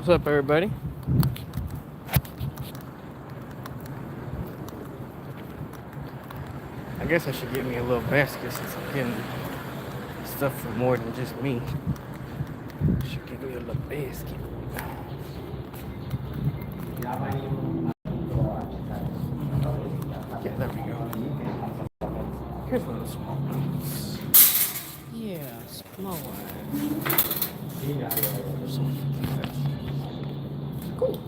What's up, everybody? I guess I should get me a little basket since I'm getting stuff for more than just me. Should get me a little basket. Yeah, there we go. Here's one of the small ones. Yeah, small one. Cool.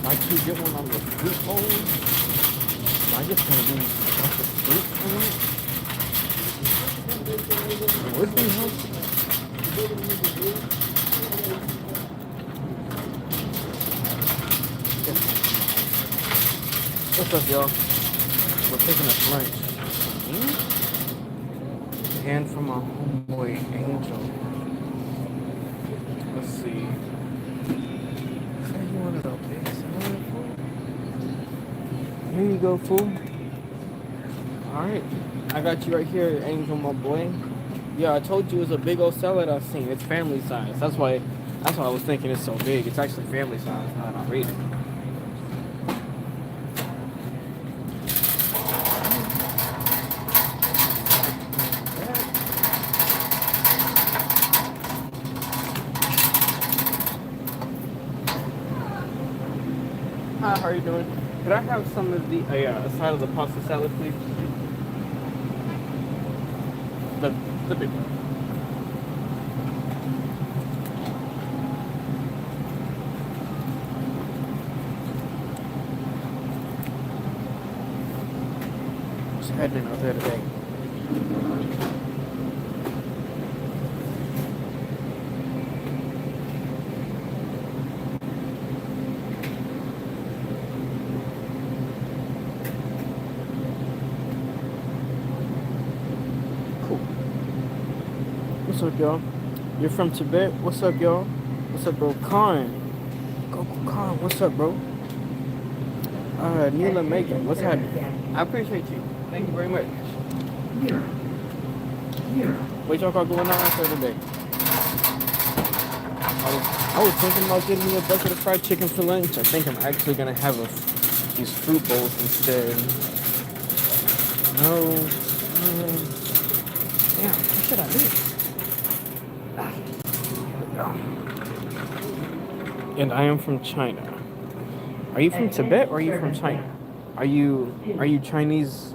Buy two get one on the fruit bowl. I just gonna do a bunch of fruit for it. Would be helpful. What's up, y'all? We're picking up lunch. And from my homeboy Angel. Let's see. You want it up there? Here you go, fool. Alright. I got you right here, Angel, my boy. Yeah, I told you it was a big old salad I seen. It's family size. That's why I was thinking it's so big. It's actually family size. Now that I read it. Hi, how are you doing? Could I have some of the a side of the pasta salad, please? The big one. Just heading out there today. What's up, y'all? You're from Tibet? What's up, y'all? What's up, bro? Khan. Go, Khan. What's up, bro? Neela Megan. What's happening? I appreciate you. Thank you very much. What y'all got going on for today? I was thinking about getting me a bucket of fried chicken for lunch. I think I'm actually gonna have these fruit bowls instead. No. Damn, what should I do? And I am from China. Are you from Tibet or are you from China? Are you Chinese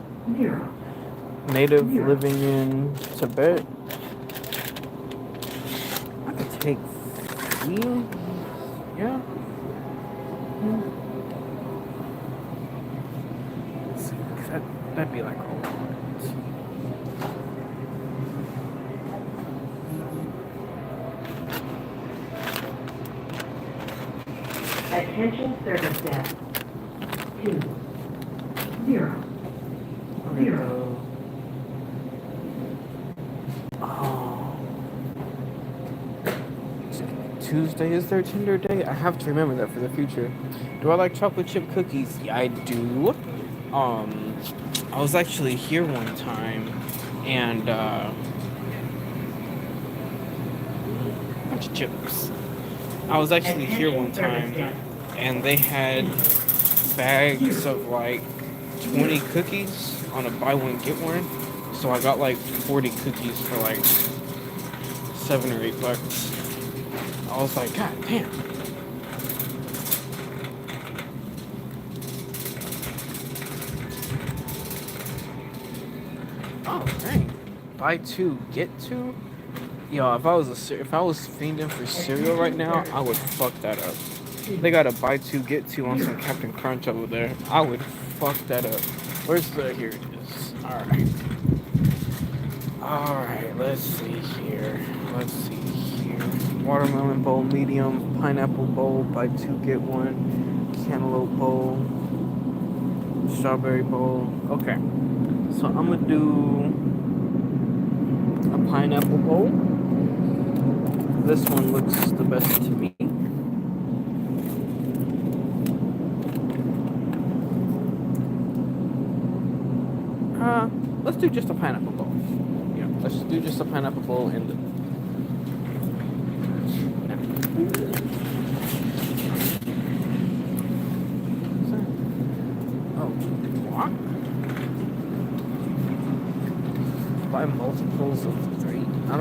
native living in Tibet? I could take you. Yeah. Let's see, that'd be like a lot. Attention service desk. 2 0 0. Oh. Tuesday is their Tinder day. I have to remember that for the future. Do I like chocolate chip cookies? Yeah, I do. I was actually here one time, and bunch of chips. I was actually here one time, and they had bags of like 20 cookies on a buy one get one. So I got like 40 cookies for like $7 or $8. I was like, God damn. Oh dang. Buy two, get two? Yo, if I was fiending for cereal right now, I would fuck that up. They got a buy two get two on some Captain Crunch over there. I would fuck that up. Where's the here it is. Alright, let's see here. Watermelon bowl medium, pineapple bowl, buy two get one, cantaloupe bowl, strawberry bowl. Okay. So I'm gonna do a pineapple bowl. this one looks the best to me. Let's do just a pineapple bowl. Yeah, let's do just a pineapple bowl and. Oh, what? Buy multiples of 3. I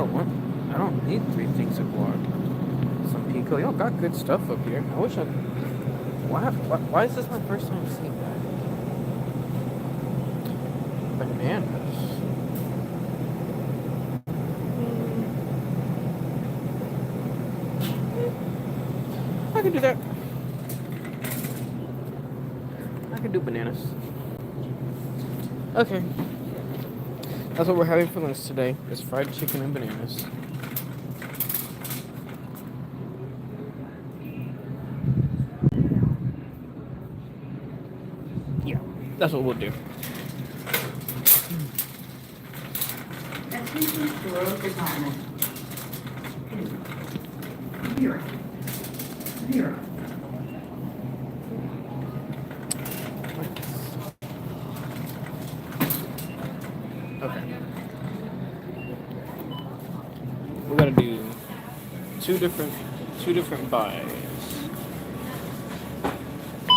don't need 3 things of guac. Some pico. Y'all got good stuff up here. I wish I. Why is this my first time seeing that? Bananas. I can do that. I can do bananas. Okay. That's what we're having for lunch today. Is fried chicken and bananas. Yeah, that's what we'll do. Attention store department. 2, 0, 0. Okay. We're gonna do two different buys.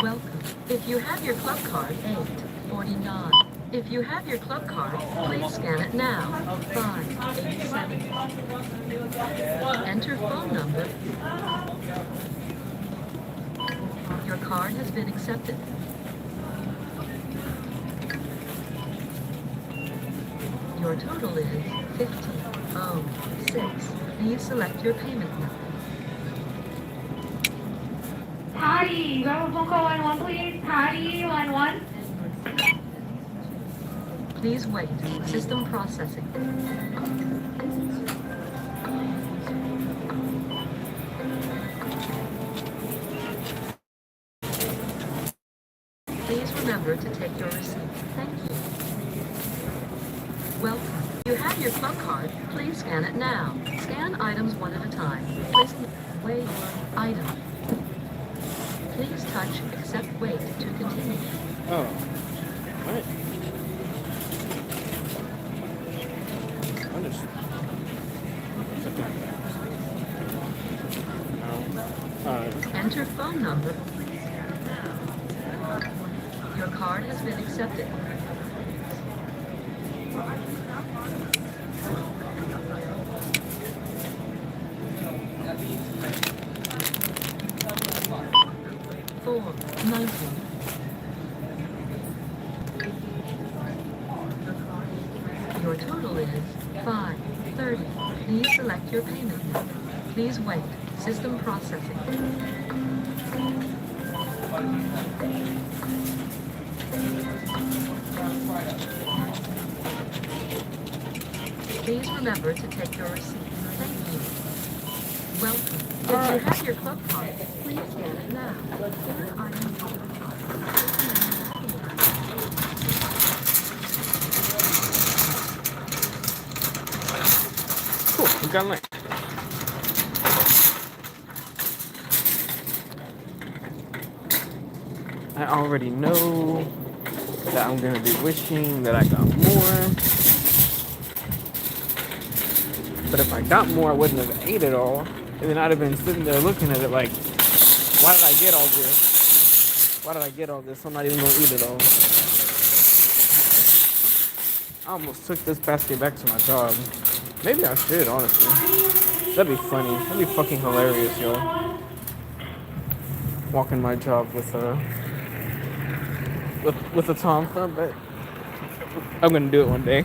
Welcome. If you have your club card, 849. If you have your club card, please scan it now. 587. Enter phone number. Your card has been accepted. Your total is 1506. Please select your payment method. Patty, you got a phone call 1-1, please? Patty, line 1. Please wait. System processing. Please remember to take your receipt. Thank you. Welcome. If you have your club card, please scan it now. Scan items one at a time. Please wait. Item. Please touch accept wait to continue. Oh. What? Enter phone number. Your card has been accepted. Four 19. Your total is 530. Please select your payment method. Please wait. System processing. Please remember to take your receipt. Thank you. Welcome. If you have your club card, please scan it now. Scan item one at a time. Cool. We got lunch. I already know that I'm gonna be wishing that I got more. But if I got more, I wouldn't have ate it all. And then I'd have been sitting there looking at it like, why did I get all this? Why did I get all this? I'm not even gonna eat it all. I almost took this basket back to my job. Maybe I should, honestly. That'd be funny. That'd be fucking hilarious, y'all. Walking my job with a Tom Thumb, but I'm gonna do it one day.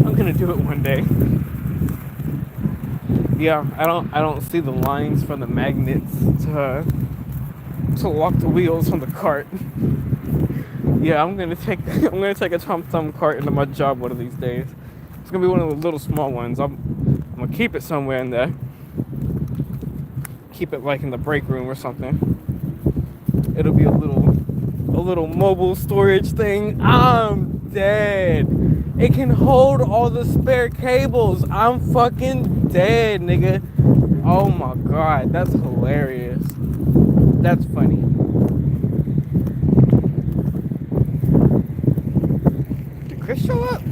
I'm gonna do it one day. Yeah, I don't see the lines from the magnets to lock the wheels on the cart. Yeah, I'm gonna take a Tom Thumb cart into my job one of these days. It's gonna be one of the little small ones. I'm gonna keep it somewhere in there. Keep it like in the break room or something. It'll be a little mobile storage thing. I'm dead. It can hold all the spare cables. I'm fucking dead, nigga. Oh my god, that's hilarious. That's funny. Did Chris show up?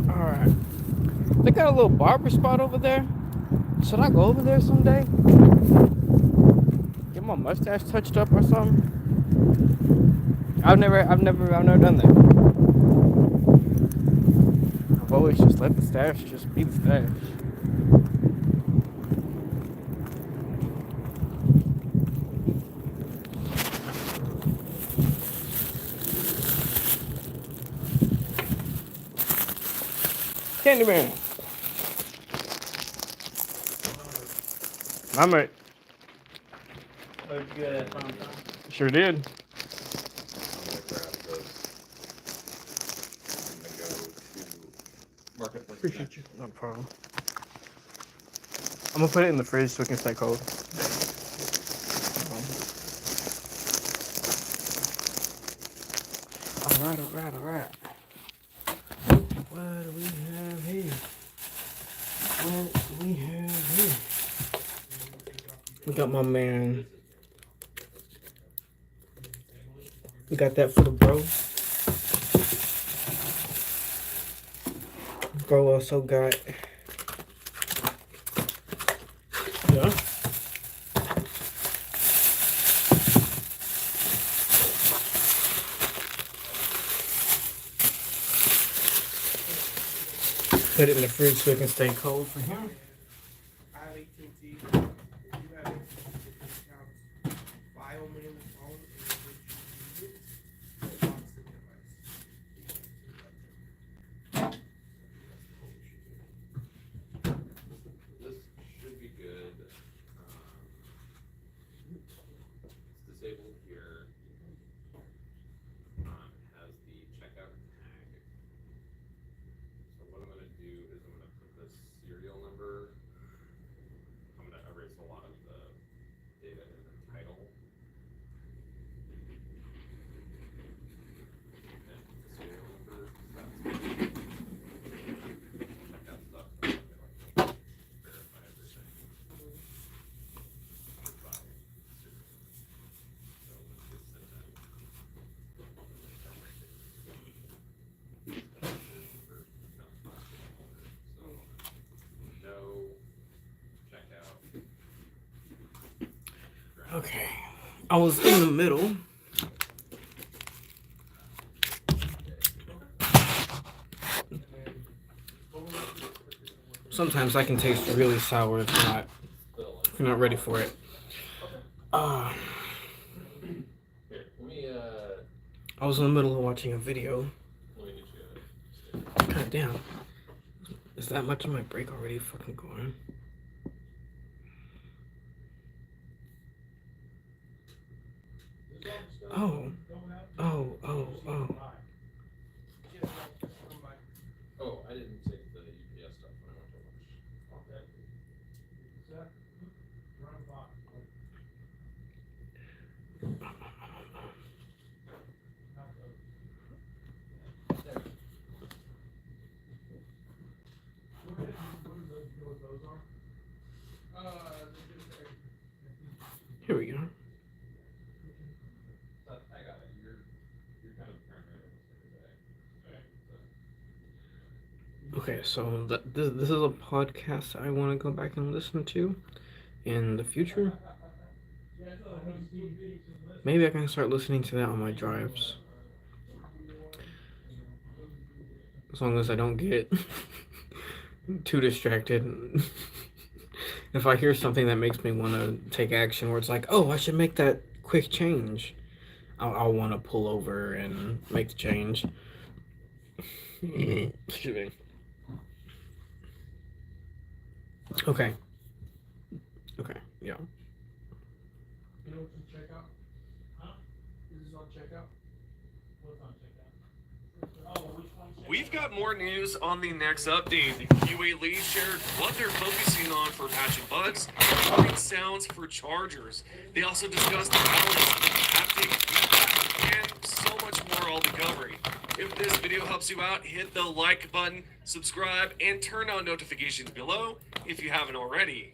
Alright. They got a little barber spot over there. Should I go over there someday? Get my mustache touched up or something? I've never done that. I've always just let the stash just be the stash. Candyman. I'm right. Oh, did you get that from Tom? Sure did. I'm gonna grab those. I'm gonna go to Marketplace. Appreciate you. No problem. I'm gonna put it in the fridge so it can stay cold. Alright. What do we have here? We got my man. We got that for the bro. Bro also got. Yeah. Put it in the fridge so it can stay cold for him. I have AT&T. You have AT&T discount. File me on the phone and you use it. Or box the This should be good. It's disabled here. Has the checkout tag. So what I'm gonna do is I'm gonna put the serial number. I'm gonna erase a lot of the data in the title. And the serial number. Checkout stuff. Verify everything. By serial. So let's just set that. No checkout. Okay. I was in the middle. Sometimes I can taste really sour if you're not ready for it. Here, let me I was in the middle of watching a video. let me get you God damn. Is that much of my break already fucking going? Oh. Oh, I didn't take the UPS stuff when I went to lunch. Here we go. I got it. You're kind of primary today. Okay, so this is a podcast I want to go back and listen to in the future. Maybe I can start listening to that on my drives. As long as I don't get too distracted. If I hear something that makes me want to take action where it's like, oh, I should make that quick change, I'll want to pull over and make the change. Excuse me. Okay. Yeah. You know what's on checkout? Huh? This is on checkout? What's on checkout? Oh, which one's We've got more news on the next update. The QA lead shared what they're focusing on for patching bugs, improving sounds for chargers. They also discussed the balance, haptic feedback, and so much more I'll be covering. If this video helps you out, hit the like button, subscribe, and turn on notifications below if you haven't already.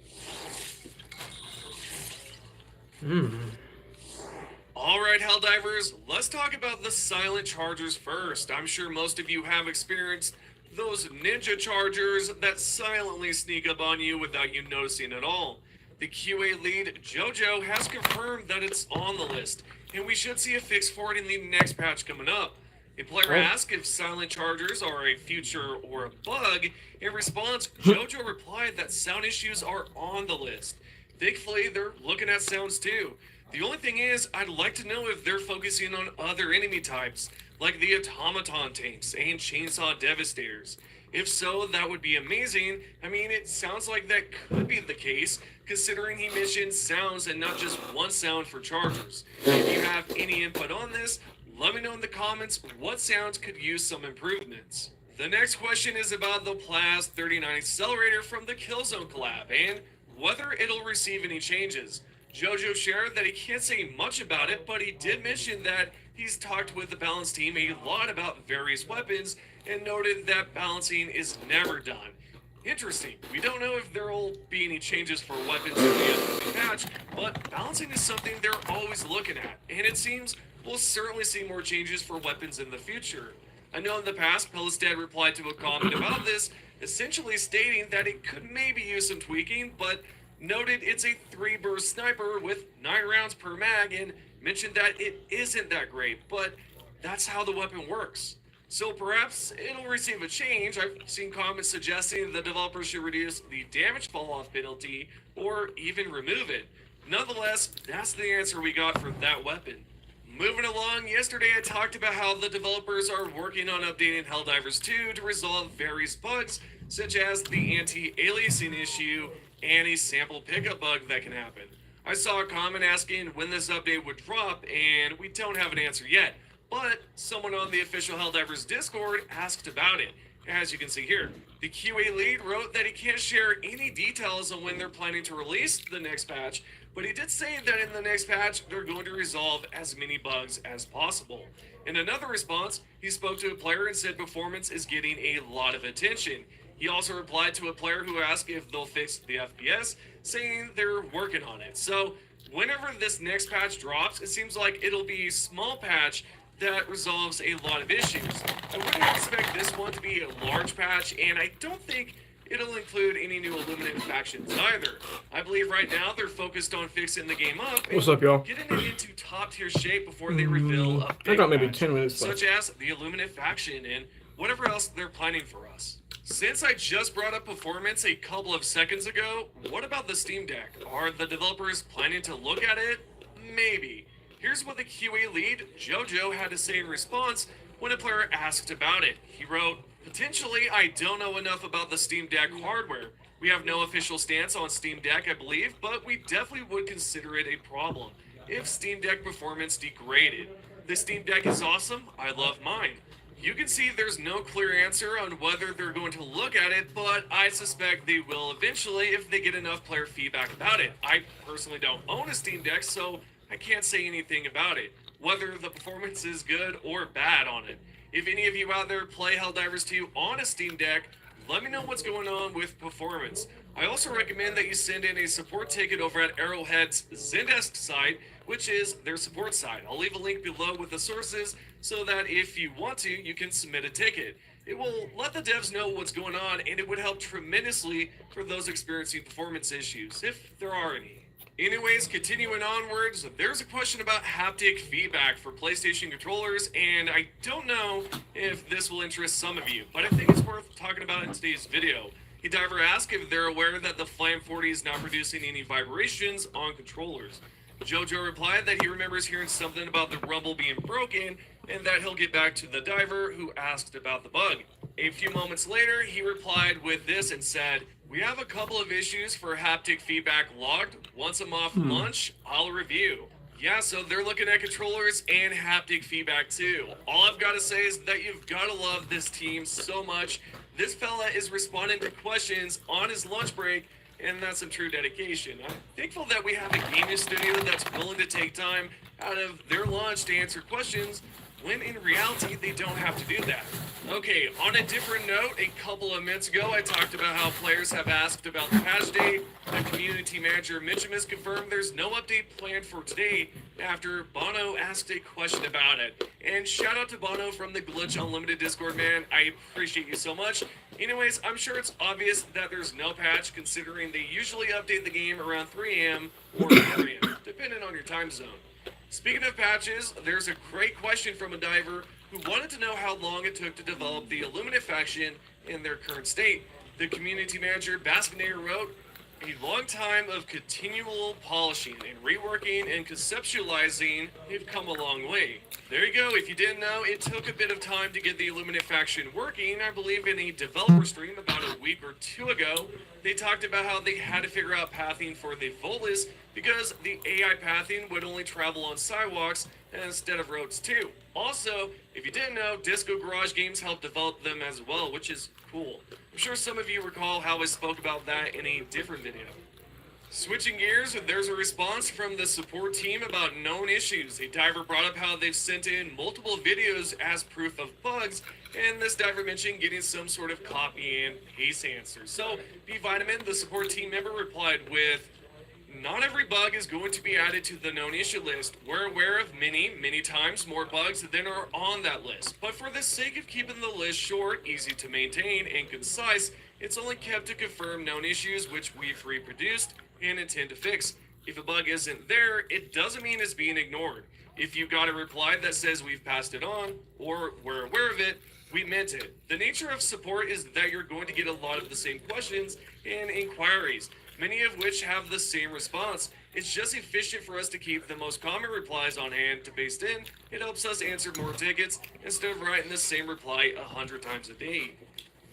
Alright, Helldivers, let's talk about the silent chargers first. I'm sure most of you have experienced those ninja chargers that silently sneak up on you without you noticing at all. The QA lead, JoJo, has confirmed that it's on the list, and we should see a fix for it in the next patch coming up. A player asked if silent chargers are a feature or a bug. In response, JoJo replied that sound issues are on the list. Thankfully, they're looking at sounds too. The only thing is, I'd like to know if they're focusing on other enemy types, like the automaton tanks and chainsaw devastators. If so, that would be amazing. I mean, it sounds like that could be the case, considering he mentioned sounds and not just one sound for chargers. If you have any input on this, let me know in the comments what sounds could use some improvements. The next question is about the Plaz 39 accelerator from the Killzone collab, and whether it'll receive any changes. JoJo shared that he can't say much about it, but he did mention that he's talked with the balance team a lot about various weapons and noted that balancing is never done. Interesting. We don't know if there will be any changes for weapons in the upcoming patch, but balancing is something they're always looking at, and it seems we'll certainly see more changes for weapons in the future. I know in the past, Pelistad replied to a comment about this, essentially stating that it could maybe use some tweaking, but noted it's a 3-burst sniper with 9 rounds per mag and mentioned that it isn't that great, but that's how the weapon works. So perhaps it'll receive a change. I've seen comments suggesting the developers should reduce the damage fall-off penalty or even remove it. Nonetheless, that's the answer we got for that weapon. Moving along, yesterday I talked about how the developers are working on updating Helldivers 2 to resolve various bugs, such as the anti-aliasing issue and a sample pickup bug that can happen. I saw a comment asking when this update would drop, and we don't have an answer yet, but someone on the official Helldivers Discord asked about it. As you can see here, the QA lead wrote that he can't share any details on when they're planning to release the next patch, but he did say that in the next patch, they're going to resolve as many bugs as possible. In another response, he spoke to a player and said performance is getting a lot of attention. He also replied to a player who asked if they'll fix the FPS, saying they're working on it. So whenever this next patch drops, it seems like it'll be a small patch that resolves a lot of issues. I wouldn't expect this one to be a large patch, and I don't think it'll include any new Illuminate factions either. I believe right now they're focused on fixing the game up and What's up, y'all? getting it into top tier shape before they reveal a I big got maybe patch, 10 minutes left. such as the Illuminate faction and whatever else they're planning for us. Since I just brought up performance a couple of seconds ago, what about the Steam Deck? Are the developers planning to look at it? Maybe. Here's what the QA lead, JoJo, had to say in response when a player asked about it. He wrote, "Potentially, I don't know enough about the Steam Deck hardware. We have no official stance on Steam Deck, I believe, but we definitely would consider it a problem if Steam Deck performance degraded. The Steam Deck is awesome. I love mine." You can see there's no clear answer on whether they're going to look at it, but I suspect they will eventually if they get enough player feedback about it. I personally don't own a Steam Deck, so I can't say anything about it, whether the performance is good or bad on it. If any of you out there play Helldivers 2 on a Steam Deck, let me know what's going on with performance. I also recommend that you send in a support ticket over at Arrowhead's Zendesk site, which is their support site. I'll leave a link below with the sources so that if you want to, you can submit a ticket. It will let the devs know what's going on, and it would help tremendously for those experiencing performance issues, if there are any. Anyways, continuing onwards, there's a question about haptic feedback for PlayStation controllers, and I don't know if this will interest some of you, but I think it's worth talking about in today's video. Diver asked if they're aware that the Flam 40 is not producing any vibrations on controllers. JoJo replied that he remembers hearing something about the rumble being broken, and that he'll get back to the diver who asked about the bug. A few moments later, he replied with this and said, "We have a couple of issues for haptic feedback logged. Once I'm off lunch, I'll review." Yeah, so they're looking at controllers and haptic feedback too. All I've got to say is that you've got to love this team so much. This fella is responding to questions on his lunch break, and that's some true dedication. I'm thankful that we have a gaming studio that's willing to take time out of their lunch to answer questions, when in reality they don't have to do that. Okay, on a different note, a couple of minutes ago I talked about how players have asked about the patch date. The community manager Mitchum has confirmed there's no update planned for today after Bono asked a question about it. And shout out to Bono from the Glitch Unlimited Discord, man. I appreciate you so much. Anyways, I'm sure it's obvious that there's no patch considering they usually update the game around 3 a.m. or 4 a.m., depending on your time zone. Speaking of patches, there's a great question from a diver who wanted to know how long it took to develop the Illuminate faction in their current state. The community manager Baskinator wrote, "A long time of continual polishing and reworking and conceptualizing, they've come a long way." There you go. If you didn't know, it took a bit of time to get the Illuminate faction working. I believe in a developer stream about a week or two ago, they talked about how they had to figure out pathing for the Volus because the AI pathing would only travel on sidewalks instead of roads too. Also, if you didn't know, Disco Garage Games helped develop them as well, which is cool. I'm sure some of you recall how I spoke about that in a different video. Switching gears, there's a response from the support team about known issues. A diver brought up how they've sent in multiple videos as proof of bugs, and this diver mentioned getting some sort of copy and paste answer. So, B Vitamin, the support team member, replied with, "Not every bug is going to be added to the known issue list. We're aware of many times more bugs than are on that list. But for the sake of keeping the list short, easy to maintain, and concise, it's only kept to confirm known issues which we've reproduced and intend to fix. If a bug isn't there, it doesn't mean it's being ignored. If you got a reply that says we've passed it on, or we're aware of it, we meant it. The nature of support is that you're going to get a lot of the same questions and inquiries, many of which have the same response. It's just efficient for us to keep the most common replies on hand to paste in. It helps us answer more tickets instead of writing the same reply 100 times a day."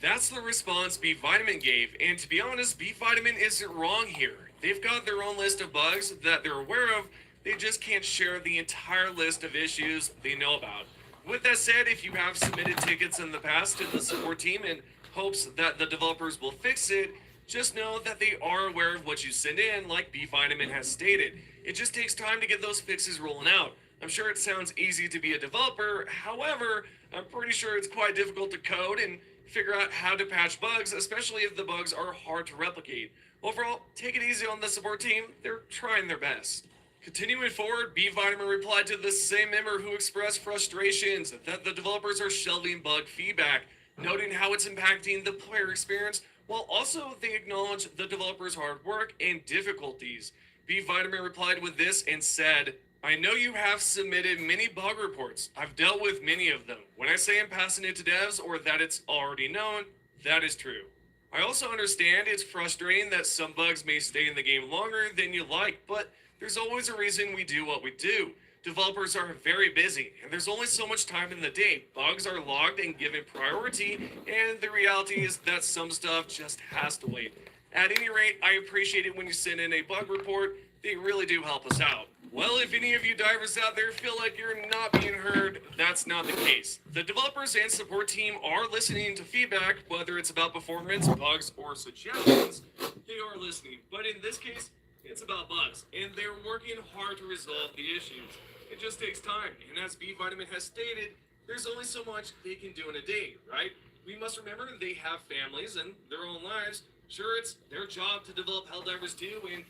That's the response B Vitamin gave, and to be honest, B Vitamin isn't wrong here. They've got their own list of bugs that they're aware of, they just can't share the entire list of issues they know about. With that said, if you have submitted tickets in the past to the support team in hopes that the developers will fix it, just know that they are aware of what you send in, like B Vitamin has stated. It just takes time to get those fixes rolling out. I'm sure it sounds easy to be a developer, however, I'm pretty sure it's quite difficult to code and figure out how to patch bugs, especially if the bugs are hard to replicate. Overall, take it easy on the support team, they're trying their best. Continuing forward, B Vitamin replied to the same member who expressed frustrations that the developers are shelving bug feedback, noting how it's impacting the player experience, while also they acknowledge the developers' hard work and difficulties. B Vitamin replied with this and said, "I know you have submitted many bug reports. I've dealt with many of them. When I say I'm passing it to devs or that it's already known, that is true. I also understand it's frustrating that some bugs may stay in the game longer than you like, but there's always a reason we do what we do. Developers are very busy, and there's only so much time in the day. Bugs are logged and given priority, and the reality is that some stuff just has to wait. At any rate, I appreciate it when you send in a bug report. They really do help us out." Well, if any of you divers out there feel like you're not being heard, that's not the case. The developers and support team are listening to feedback, whether it's about performance, bugs, or suggestions. They are listening, but in this case, it's about bugs, and they're working hard to resolve the issues. It just takes time, and as B Vitamin has stated, there's only so much they can do in a day, right? We must remember they have families and their own lives. Sure, it's their job to develop Helldivers too and,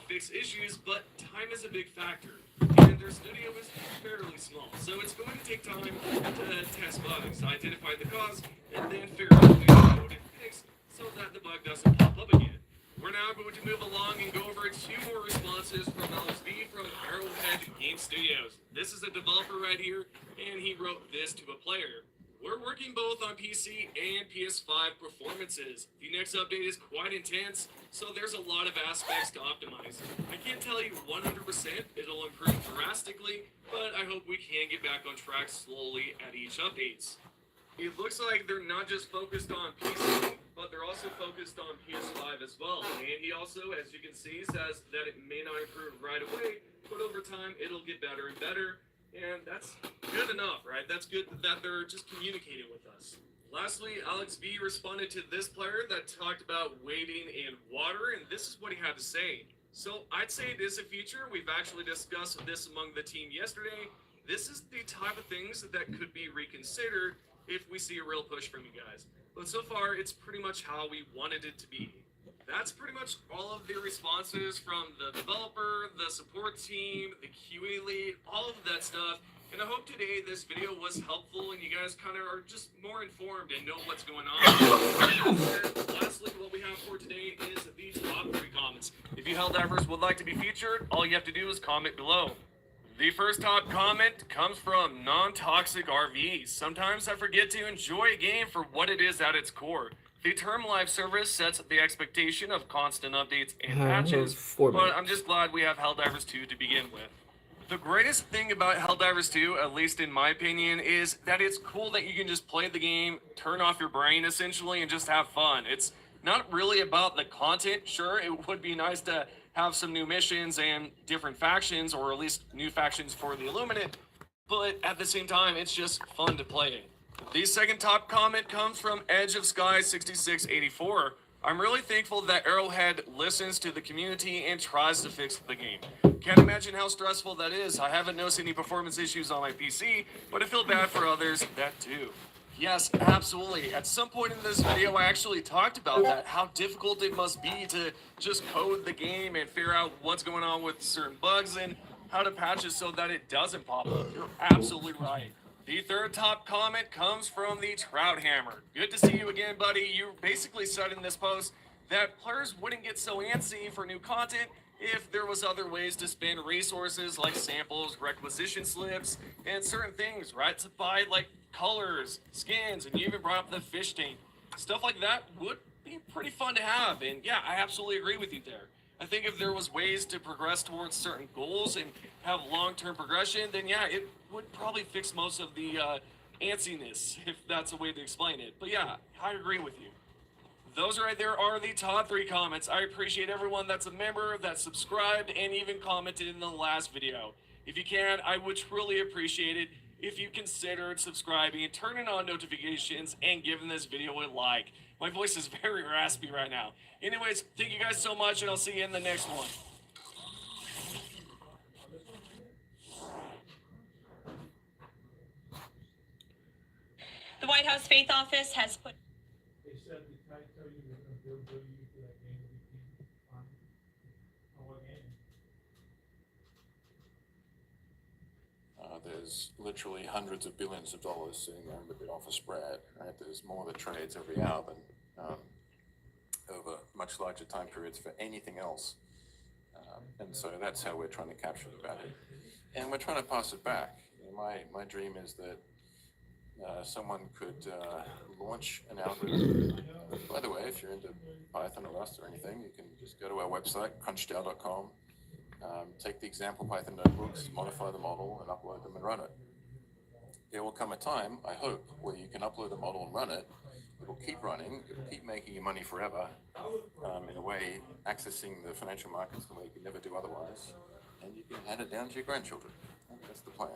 fix issues, but time is a big factor. And their studio is fairly small, so it's going to take time to test bugs, identify the cause, and then figure out ways to code and fix so that the bug doesn't pop up again. We're now going to move along and go over 2 more responses from LSB from Arrowhead Game Studios. This is a developer right here, and he wrote this to a player. "We're working both on PC and PS5 performances. The next update is quite intense, so there's a lot of aspects to optimize. I can't tell you 100% it'll improve drastically, but I hope we can get back on track slowly at each updates." It looks like they're not just focused on PC, but they're also focused on PS5 as well. And he also, as you can see, says that it may not improve right away, but over time it'll get better and better. And that's good enough, right? That's good that they're just communicating with us. Lastly, Alex V responded to this player that talked about waiting in water, and this is what he had to say. So I'd say it is a feature. We've actually discussed this among the team yesterday. This is the type of things that could be reconsidered if we see a real push from you guys. But so far, it's pretty much how we wanted it to be. That's pretty much all of the responses from the developer, the support team, the QA lead, all of that stuff. And I hope today this video was helpful and you guys kind of are just more informed and know what's going on. And lastly, what we have for today is the top 3 comments. If you Helldivers would like to be featured, all you have to do is comment below. The first top comment comes from Non-Toxic RV. Sometimes I forget to enjoy a game for what it is at its core. The term live service sets the expectation of constant updates and patches, but I'm just glad we have Helldivers 2 to begin with. The greatest thing about Helldivers 2, at least in my opinion, is that it's cool that you can just play the game, turn off your brain essentially, and just have fun. It's not really about the content. Sure, it would be nice to have some new missions and different factions, or at least new factions for the Illuminate, but at the same time, it's just fun to play. The second top comment comes from Edge of Sky 6684. I'm really thankful that Arrowhead listens to the community and tries to fix the game. Can't imagine how stressful that is. I haven't noticed any performance issues on my PC, but I feel bad for others that do. Yes, absolutely. At some point in this video, I actually talked about that, how difficult it must be to just code the game and figure out what's going on with certain bugs and how to patch it so that it doesn't pop up. You're absolutely right. The third top comment comes from the Trout Hammer. Good to see you again, buddy. You basically said in this post that players wouldn't get so antsy for new content if there was other ways to spend resources like samples, requisition slips, and certain things, right? To buy like colors, skins, and you even brought up the fish tank. Stuff like that would be pretty fun to have, and yeah, I absolutely agree with you there. I think if there was ways to progress towards certain goals and have long-term progression, then yeah, it would probably fix most of the antsiness, if that's a way to explain it. But yeah, I agree with you. Those right there are the top 3 comments. I appreciate everyone that's a member, that subscribed, and even commented in the last video. If you can, I would truly appreciate it if you considered subscribing and turning on notifications and giving this video a like. My voice is very raspy right now. Anyways, thank you guys so much, and I'll see you in the next one. The White House Faith Office has put... They said the kite tell you they're going to bill you for that game that we can't find. On what game? There's literally hundreds of billions of dollars sitting there in the bid offer spread, right? There's more that trades every hour than over much larger time periods for anything else. And so that's how we're trying to capture the value. And we're trying to pass it back. You know, my dream is that someone could launch an algorithm. By the way, if you're into Python or Rust or anything, you can just go to our website, crunchdow.com, take the example Python notebooks, modify the model, and upload them and run it. There will come a time, I hope, where you can upload the model and run it. It will keep running, it will keep making you money forever, in a way, accessing the financial markets in a way you can never do otherwise, and you can hand it down to your grandchildren. That's the plan.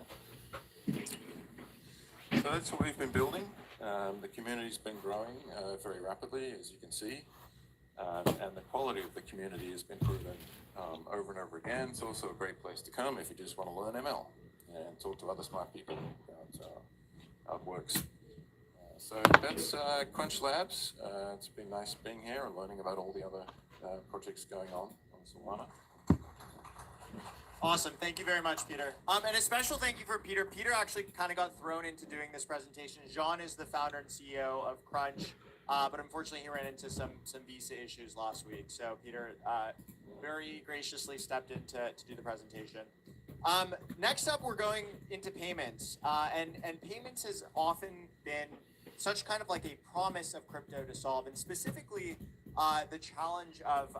So that's what we've been building. The community's been growing very rapidly, as you can see, and the quality of the community has been proven over and over again. It's also a great place to come if you just want to learn ML and talk to other smart people about how it works. So that's Crunch Labs. It's been nice being here and learning about all the other projects going on Solana. Awesome. Thank you very much, Peter. And a special thank you for Peter. Peter actually kind of got thrown into doing this presentation. Jean is the founder and CEO of Crunch, but unfortunately he ran into some visa issues last week. So Peter very graciously stepped in to do the presentation. Next up, we're going into payments. And payments has often been such kind of like a promise of crypto to solve, and specifically the challenge of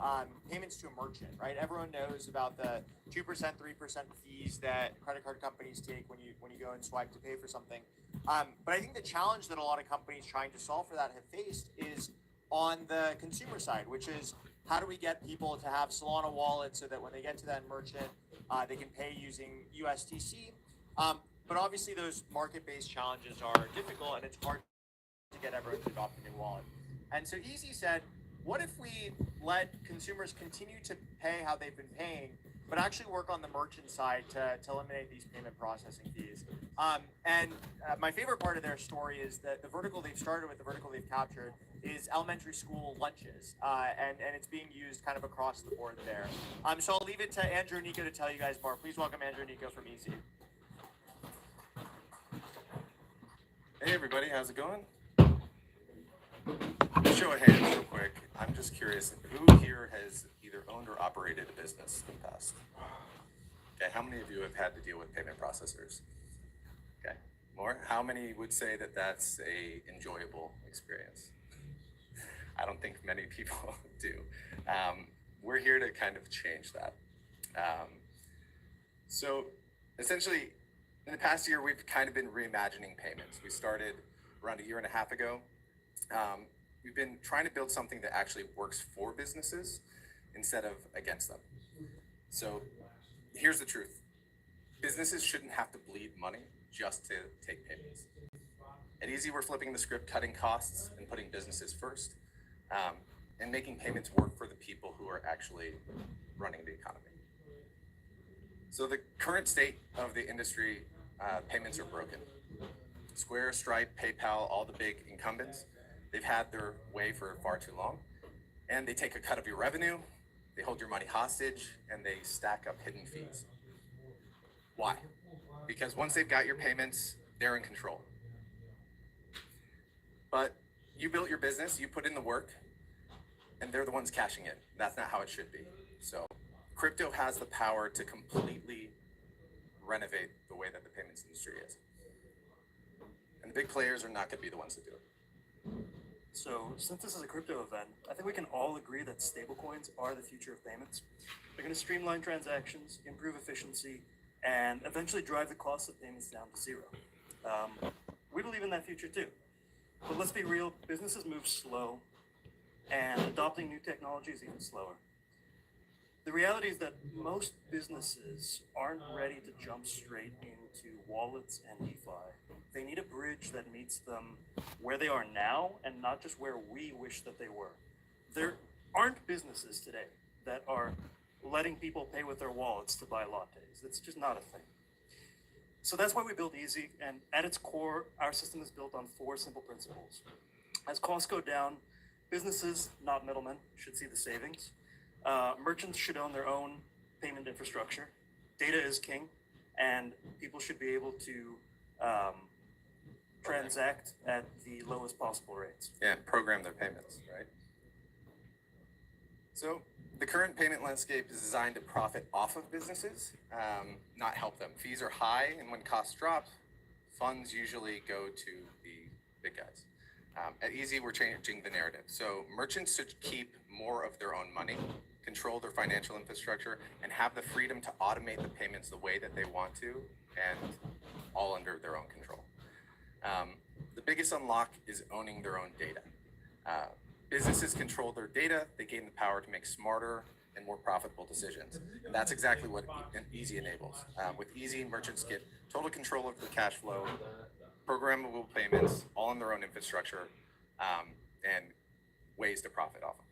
payments to a merchant, right? Everyone knows about the 2%, 3% fees that credit card companies take when you go and swipe to pay for something. But I think the challenge that a lot of companies trying to solve for that have faced is on the consumer side, which is how do we get people to have Solana wallets so that when they get to that merchant, they can pay using USDC. But obviously those market-based challenges are difficult and it's hard to get everyone to adopt a new wallet. And so Easy said, what if we let consumers continue to pay how they've been paying, but actually work on the merchant side to eliminate these payment processing fees? My favorite part of their story is that the vertical they've started with, the vertical they've captured, is elementary school lunches, and it's being used kind of across the board there. So I'll leave it to Andrew and Nico to tell you guys more. Please welcome Andrew and Nico from Easy. Hey everybody, how's it going? Show of hands real quick. I'm just curious, who here has either owned or operated a business in the past? Okay, how many of you have had to deal with payment processors? Okay, more? How many would say that that's a enjoyable experience? I don't think many people do. We're here to kind of change that. So essentially, in the past year, we've kind of been reimagining payments. We started around a year and a half ago. We've been trying to build something that actually works for businesses instead of against them. So here's the truth. Businesses shouldn't have to bleed money just to take payments. At Easy, we're flipping the script, cutting costs and putting businesses first, and making payments work for the people who are actually running the economy. So the current state of the industry, payments are broken. Square, Stripe, PayPal, all the big incumbents, they've had their way for far too long, and they take a cut of your revenue, they hold your money hostage, and they stack up hidden fees. Why? Because once they've got your payments, they're in control. But you built your business, you put in the work, and they're the ones cashing in. That's not how it should be. So crypto has the power to completely renovate the way that the payments industry is. And the big players are not going to be the ones to do it. So since this is a crypto event, I think we can all agree that stablecoins are the future of payments. They're going to streamline transactions, improve efficiency, and eventually drive the cost of payments down to zero. We believe in that future too. But let's be real, businesses move slow, and adopting new technology is even slower. The reality is that most businesses aren't ready to jump straight into wallets and DeFi. They need a bridge that meets them where they are now and not just where we wish that they were. There aren't businesses today that are letting people pay with their wallets to buy lattes. It's just not a thing. So that's why we built Easy, and at its core, our system is built on 4 simple principles. As costs go down, businesses, not middlemen, should see the savings. Merchants should own their own payment infrastructure. Data is king, and people should be able to transact at the lowest possible rates. Yeah, program their payments, right? So the current payment landscape is designed to profit off of businesses, not help them. Fees are high, and when costs drop, funds usually go to the big guys. At Easy, we're changing the narrative. So merchants should keep more of their own money, control their financial infrastructure, and have the freedom to automate the payments the way that they want to, and all under their own control. The biggest unlock is owning their own data. Businesses control their data, they gain the power to make smarter and more profitable decisions. And that's exactly what Easy enables. With Easy, merchants get total control of the cash flow, programmable payments, all in their own infrastructure, and ways to profit off of them.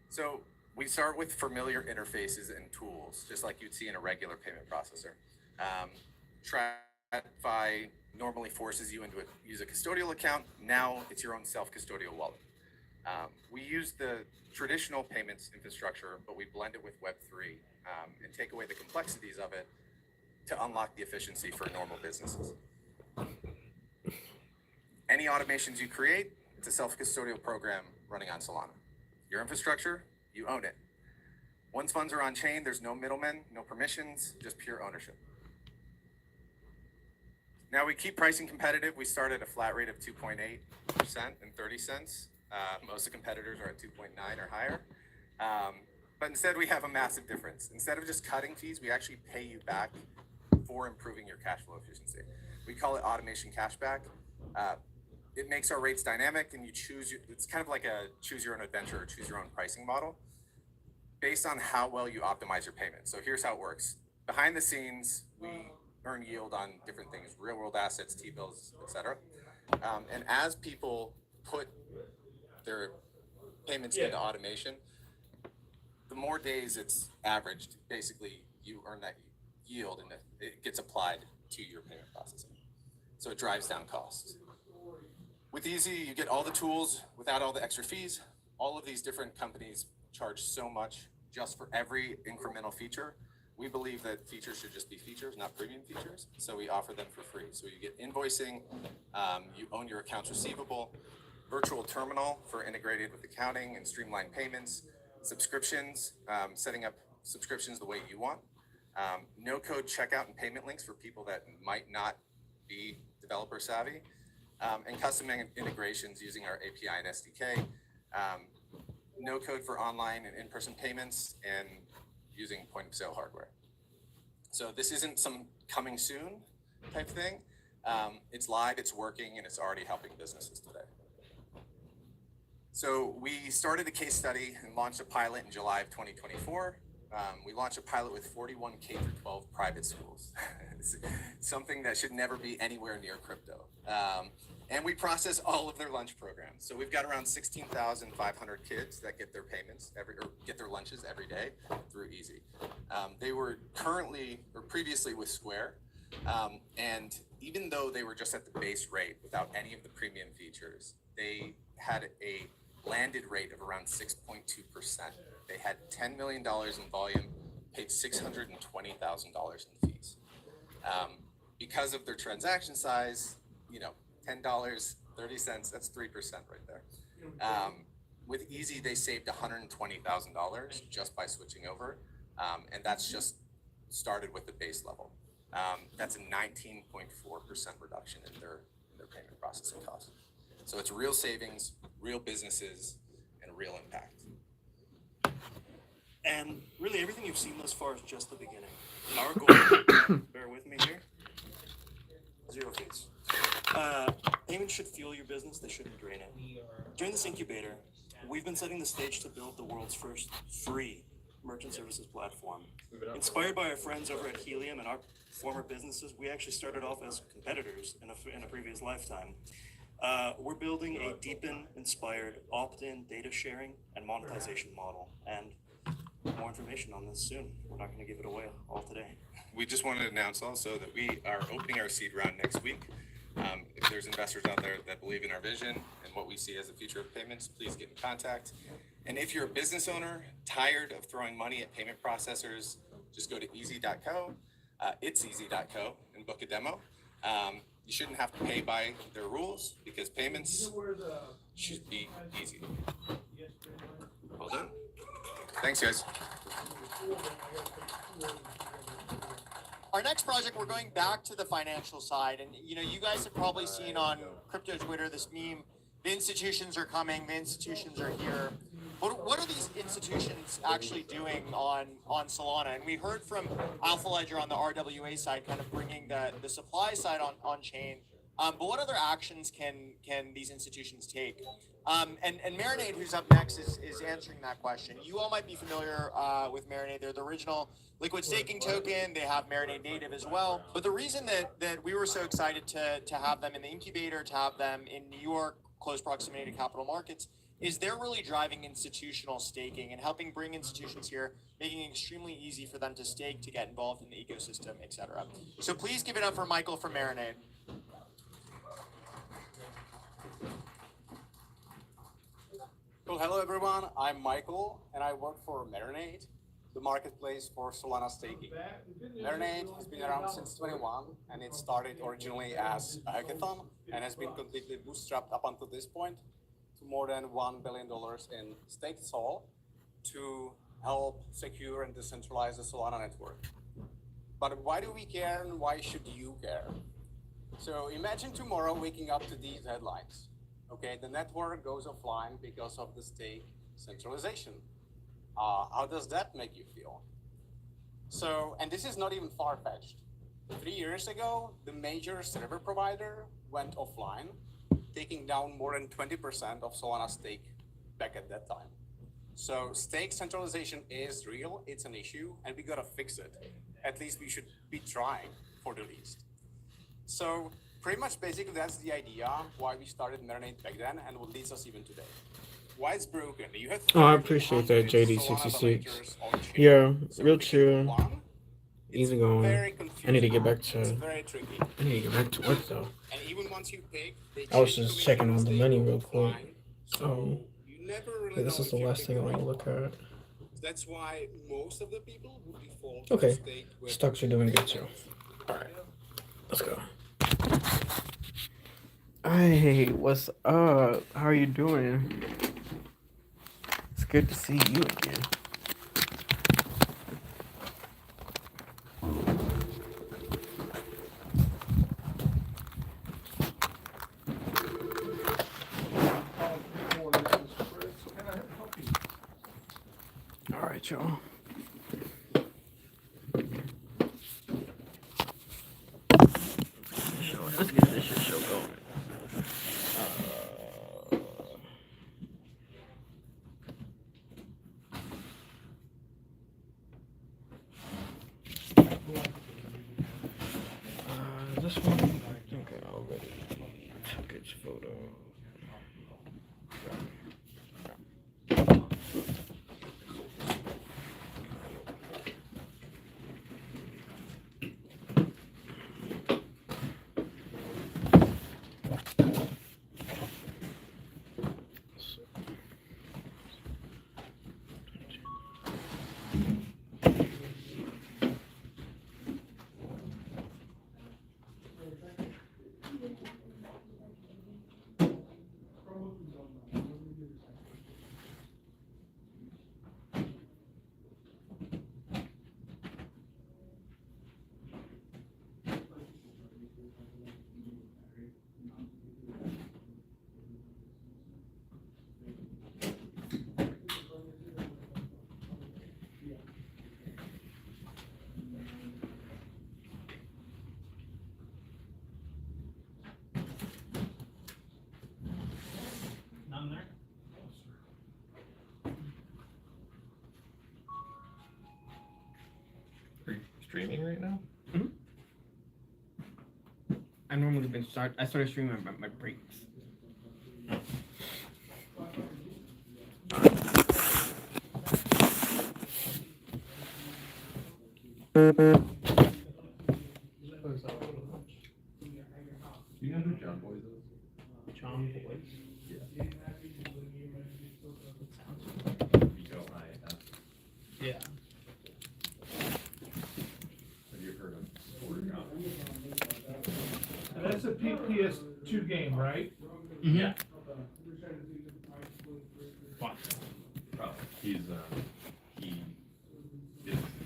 So we start with familiar interfaces and tools, just like you'd see in a regular payment processor. TradFi normally forces you into use a custodial account. Now it's your own self-custodial wallet. We use the traditional payments infrastructure, but we blend it with Web3 and take away the complexities of it to unlock the efficiency for normal businesses. Any automations you create, it's a self-custodial program running on Solana. Your infrastructure, you own it. Once funds are on chain, there's no middlemen, no permissions, just pure ownership. Now we keep pricing competitive. We start at a flat rate of 2.8% and 30 cents. Most of the competitors are at 2.9 or higher. But instead we have a massive difference. Instead of just cutting fees, we actually pay you back for improving your cash flow efficiency. We call it automation cashback. it makes our rates dynamic, and it's kind of like a choose your own adventure or choose your own pricing model based on how well you optimize your payment. So here's how it works. Behind the scenes, we earn yield on different things, real world assets, T-bills, etc. And as people put their payments into automation, the more days it's averaged, basically you earn that yield and it gets applied to your payment processing. So it drives down costs. With Easy, you get all the tools without all the extra fees. All of these different companies charge so much just for every incremental feature. We believe that features should just be features, not premium features. So we offer them for free. So you get invoicing, you own your accounts receivable, virtual terminal for integrated with accounting and streamlined payments, subscriptions, setting up subscriptions the way you want, no code checkout and payment links for people that might not be developer savvy, and custom integrations using our API and SDK, no code for online and in-person payments, and using point of sale hardware. So this isn't some coming soon type thing. It's live, it's working, and it's already helping businesses today. So we started a case study and launched a pilot in July of 2024. We launched a pilot with 41 K-12 private schools. It's something that should never be anywhere near crypto. And we process all of their lunch programs. So we've got around 16,500 kids that get their payments get their lunches every day through Easy. They were previously with Square. And even though they were just at the base rate without any of the premium features, they had a landed rate of around 6.2%. They had $10 million in volume, paid $620,000 in fees. Because of their transaction size, $10, 30 cents, that's 3% right there. With Easy, they saved $120,000 just by switching over. And that's just started with the base level. That's a 19.4% reduction in their payment processing costs. So it's real savings, real businesses, and real impact. And really, everything you've seen thus far is just the beginning. Our goal, bear with me here, 0 fees. Payments should fuel your business, they shouldn't drain it. During this incubator, we've been setting the stage to build the world's first free merchant services platform. Inspired by our friends over at Helium and our former businesses, we actually started off as competitors in a previous lifetime. We're building a Deepin-inspired opt-in data sharing and monetization model, and more information on this soon. We're not going to give it away all today. We just wanted to announce also that we are opening our seed round next week. If there's investors out there that believe in our vision and what we see as the future of payments, please get in contact. And if you're a business owner tired of throwing money at payment processors, just go to easy.co, it'seasy.co, and book a demo. You shouldn't have to pay by their rules because payments should be easy. Well done. Thanks, guys. Our next project, we're going back to the financial side, and you guys have probably seen on crypto Twitter this meme: the institutions are coming, the institutions are here. What are these institutions actually doing on Solana? And we heard from Alpha Ledger on the RWA side, kind of bringing the supply side on chain. But what other actions can these institutions take? And Marinade, who's up next, is answering that question. You all might be familiar with Marinade. They're the original liquid staking token. They have Marinade Native as well. But the reason that we were so excited to have them in the incubator, to have them in New York, close proximity to capital markets, is they're really driving institutional staking and helping bring institutions here, making it extremely easy for them to stake, to get involved in the ecosystem, etc. So please give it up for Michael from Marinade. Well, hello everyone, I'm Michael and I work for Marinade, the marketplace for Solana staking. Marinade has been around since 2021 and it started originally as a hackathon and has been completely bootstrapped up until this point to more than $1 billion in staked SOL to help secure and decentralize the Solana network. But why do we care and why should you care? So imagine tomorrow waking up to these headlines. Okay, the network goes offline because of the stake centralization. How does that make you feel? So, and this is not even far-fetched. 3 years ago, the major server provider went offline, taking down more than 20% of Solana's stake back at that time. So stake centralization is real, it's an issue, and we gotta fix it. At least we should be trying, for the least. So pretty much basically that's the idea why we started Marinate back then and what leads us even today. Why it's broken. You have Oh, I appreciate that, JD66. Yeah, real chill. Easy going. I need to get back to. I need to get back to work though. And even once you pick, I was just checking on the money real quick. So you never really This is the last thing I want to look at. That's why most of the people would default Okay, to stake with stocks are doing good too. All right, let's go. Hey, what's up? How are you doing? It's good to see you again. All right, y'all. Let's get this shit show going. This one, I think I already took its photo. None there? Are you streaming right now? I normally I started streaming my breaks. Do you know who John Boys is? John Boys? Yeah. B-O-I-S. Yeah. Have you heard of Scorecom? That's a PS2 game, right? Yeah. What? Oh, he is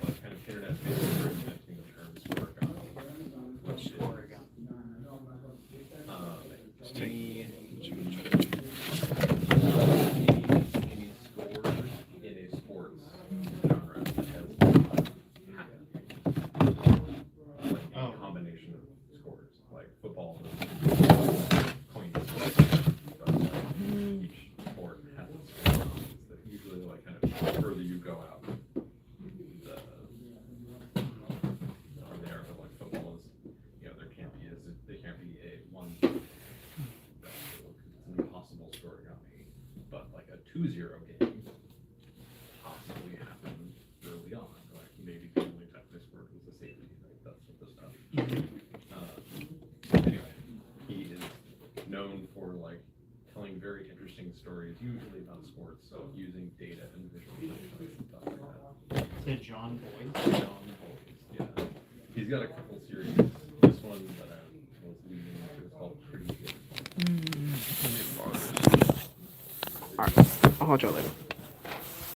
like kind of internet-based for inventing the term Scorecom. Which is, any score in a sports genre that has a combination of scores, like football, coin but each sport has its score that usually like kind of the further you go out, the from there. But like football is, there can't be a one. It's an impossible scoregami, but like a 2-0 game possibly happened early on. Like maybe the only time they scored was the safety, like that sort of stuff. Anyway, he is known for like telling very interesting stories, usually about sports, so using data and visualization and stuff like that. Said John Boyd. John Boyd, yeah. He's got a couple series. This one that I was leading is called Pretty Good. Alright, I'll hold y'all later.